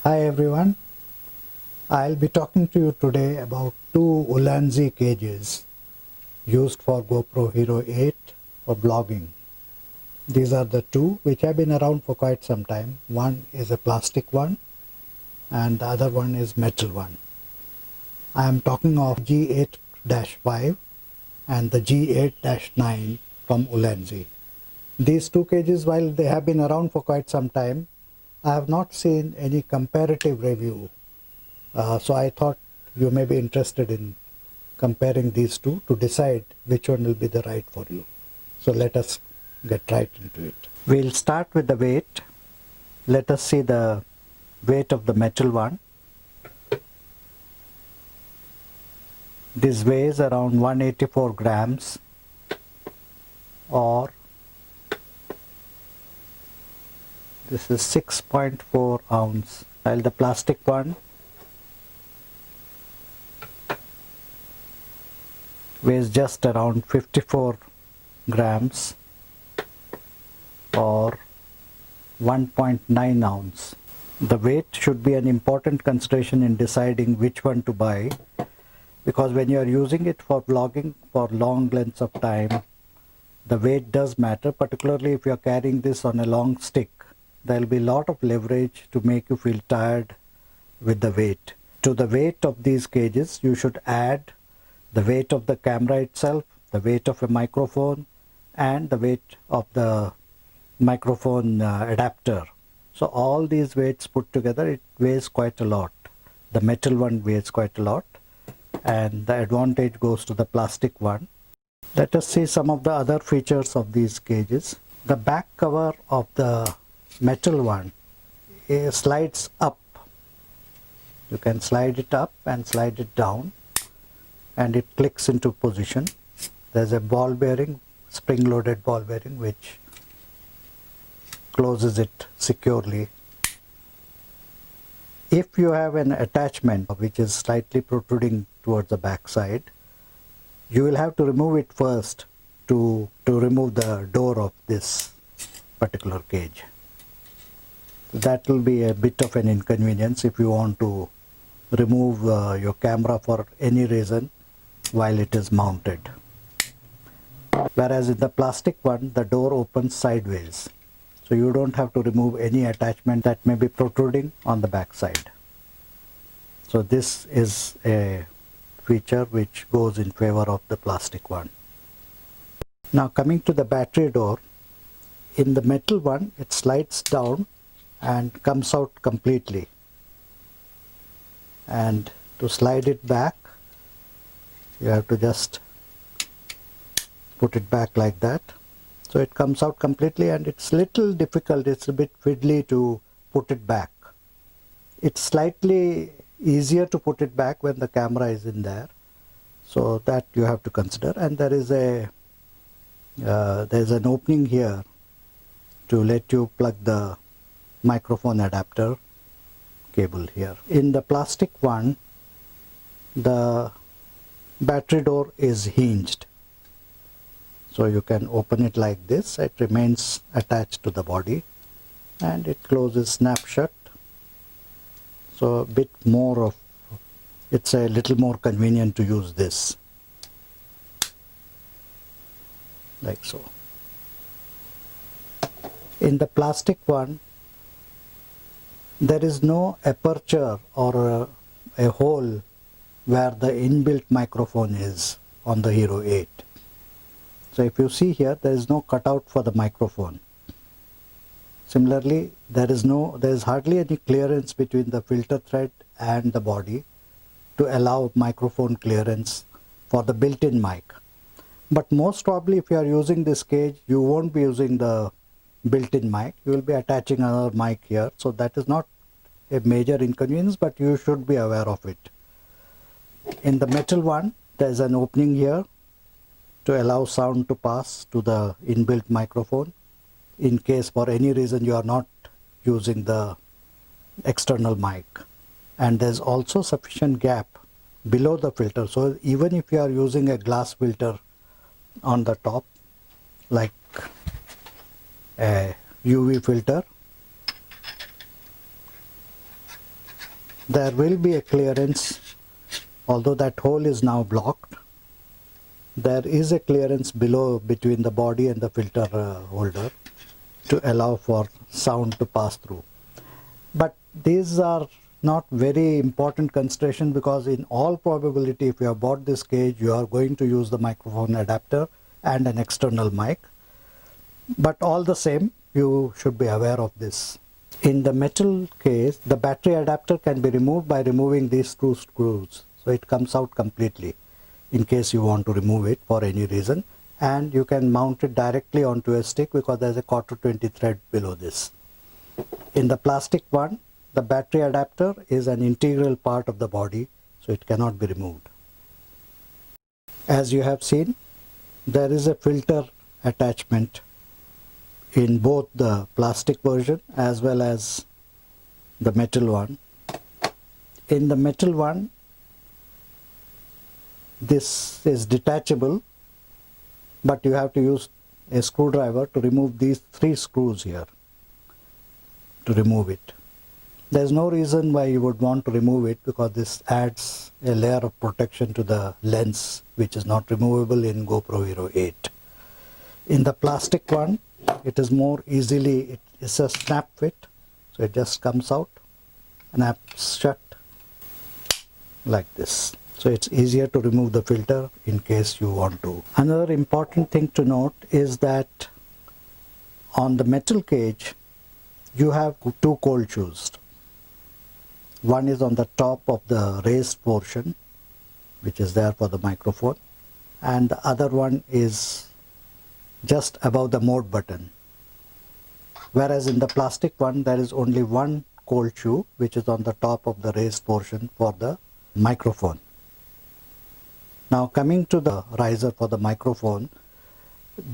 Hi everyone, I'll be talking to you today about two Ulanzi cages used for GoPro Hero 8 for vlogging. These are the two which have been around for quite some time. One is a plastic one and the other one is metal one. I am talking of G8-5 and the G8-9 from Ulanzi. These two cages, while they have been around for quite some time, I have not seen any comparative review. So I thought you may be interested in comparing these two to decide which one will be the right for you. So let us get right into it. We'll start with the weight. Let us see the weight of the metal one. This weighs around 184 grams or this is 6.4 ounce, while the plastic one weighs just around 54 grams or 1.9 ounce. The weight should be an important consideration in deciding which one to buy, because when you are using it for vlogging for long lengths of time, the weight does matter, particularly if you are carrying this on a long stick. There will be a lot of leverage to make you feel tired with the weight. To the weight of these cages, you should add the weight of the camera itself, the weight of a microphone, and the weight of the microphone adapter. So all these weights put together, it weighs quite a lot. The metal one weighs quite a lot, and the advantage goes to the plastic one. Let us see some of the other features of these cages. The back cover of the metal one slides up. You can slide it up and slide it down, and it clicks into position. There's a ball bearing, spring-loaded ball bearing, which closes it securely. If you have an attachment which is slightly protruding towards the back side, you will have to remove it first to remove the door of this particular cage. That will be a bit of an inconvenience if you want to remove your camera for any reason while it is mounted. Whereas in the plastic one, the door opens sideways, so you don't have to remove any attachment that may be protruding on the back side. So this is a feature which goes in favor of the plastic one. Now coming to the battery door, in the metal one it slides down and comes out completely, and to slide it back you have to just put it back like that. So it comes out completely, and it's little difficult, it's a bit fiddly to put it back. It's slightly easier to put it back when the camera is in there, so that you have to consider. And there is there's an opening here to let you plug the microphone adapter cable here. In the plastic one, the battery door is hinged, so you can open it like this. It remains attached to the body and it closes snap shut. So a bit more of, it's a little more convenient to use this like so. In the plastic one, there is no aperture or a hole where the inbuilt microphone is on the Hero 8. So if you see here, there is no cutout for the microphone. Similarly, there is hardly any clearance between the filter thread and the body to allow microphone clearance for the built-in mic. But most probably if you are using this cage, you won't be using the built-in mic. You will be attaching another mic here. So that is not a major inconvenience, but you should be aware of it. In the metal one, there is an opening here to allow sound to pass to the inbuilt microphone in case for any reason you are not using the external mic. And there's also sufficient gap below the filter, so even if you are using a glass filter on the top, like a UV filter, there will be a clearance, although that hole is now blocked. There is a clearance below between the body and the filter holder to allow for sound to pass through. But these are not very important consideration, because in all probability, if you have bought this cage, you are going to use the microphone adapter and an external mic. But all the same, you should be aware of this. In the metal case, the battery adapter can be removed by removing these two screws. So it comes out completely in case you want to remove it for any reason. And you can mount it directly onto a stick because there's a quarter 20 thread below this. In the plastic one, the battery adapter is an integral part of the body, so it cannot be removed. As you have seen, there is a filter attachment in both the plastic version as well as the metal one. In the metal one, this is detachable, but you have to use a screwdriver to remove these 3 screws here to remove it. There's no reason why you would want to remove it, because this adds a layer of protection to the lens, which is not removable in GoPro Hero 8. In the plastic one, it is more easily, it's a snap fit, so it just comes out, snaps shut like this. So it's easier to remove the filter in case you want to. Another important thing to note is that on the metal cage, you have 2 cold shoes. One is on the top of the raised portion, which is there for the microphone, and the other one is just above the mode button. Whereas in the plastic one, there is only one cold shoe, which is on the top of the raised portion for the microphone. Now coming to the riser for the microphone,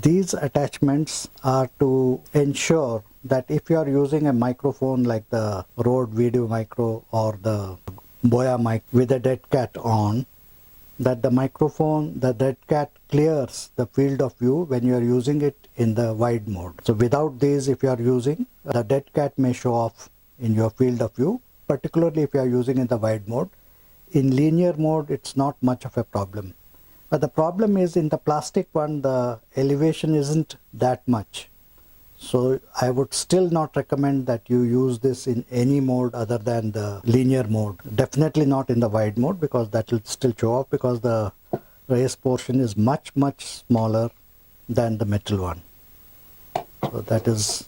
these attachments are to ensure that if you are using a microphone like the Rode Video Micro or the Boya mic with a dead cat on, that the microphone, the dead cat clears the field of view when you are using it in the wide mode. So without these, if you are using, the dead cat may show off in your field of view, particularly if you are using in the wide mode. In linear mode, it's not much of a problem. But the problem is in the plastic one, the elevation isn't that much. So I would still not recommend that you use this in any mode other than the linear mode. Definitely not in the wide mode, because that will still show off, because the raised portion is much smaller than the metal one. So that is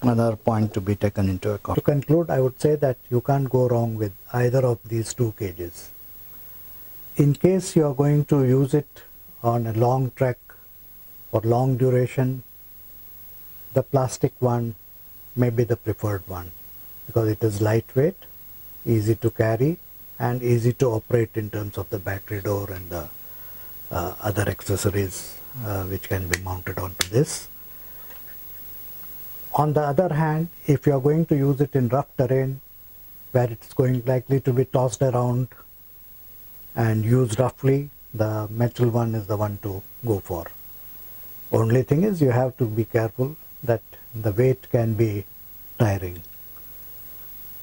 another point to be taken into account. To conclude, I would say that you can't go wrong with either of these 2 cages. In case you are going to use it on a long trek or long duration, the plastic one may be the preferred one, because it is lightweight, easy to carry, and easy to operate in terms of the battery door and the other accessories which can be mounted onto this. On the other hand, if you are going to use it in rough terrain, where it's going likely to be tossed around and used roughly, the metal one is the one to go for. Only thing is, you have to be careful that the weight can be tiring.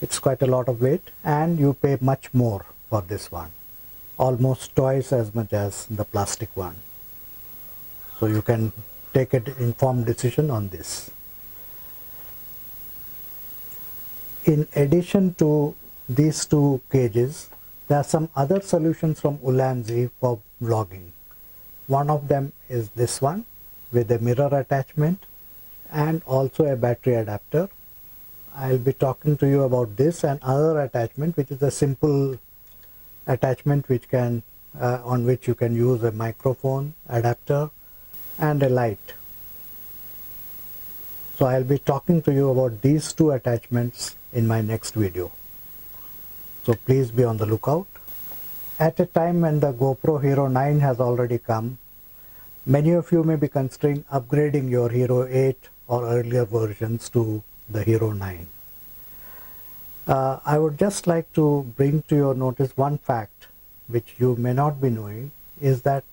It's quite a lot of weight, and you pay much more for this one, almost twice as much as the plastic one. So you can take an informed decision on this. In addition to these 2 cages, there are some other solutions from Ulanzi for vlogging. One of them is this one with a mirror attachment and also a battery adapter. I'll be talking to you about this and other attachment, which is a simple attachment which can on which you can use a microphone adapter and a light. So I'll be talking to you about these 2 attachments in my next video. So please be on the lookout. At a time when the GoPro Hero 9 has already come, many of you may be considering upgrading your Hero 8 or earlier versions to the Hero 9. I would just like to bring to your notice one fact which you may not be knowing, is that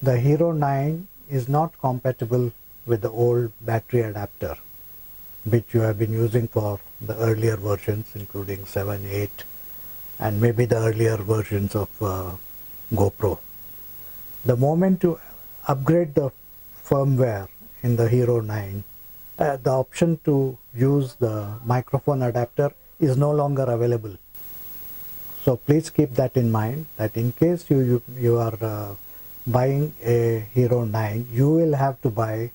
the Hero 9 is not compatible with the old battery adapter which you have been using for the earlier versions, including 7, 8 and maybe the earlier versions of GoPro. The moment you upgrade the firmware in the Hero 9, the option to use the microphone adapter is no longer available. So please keep that in mind, that in case you are buying a Hero 9, you will have to buy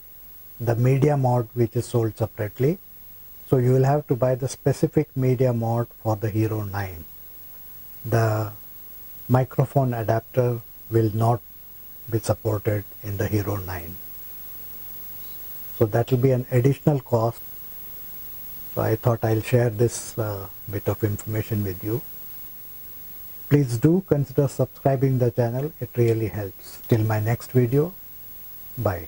the media mod which is sold separately. So you will have to buy the specific media mod for the Hero 9. The microphone adapter will not be supported in the Hero 9. So that will be an additional cost. So I thought I'll share this bit of information with you. Please do consider subscribing the channel, it really helps. Till my next video, bye.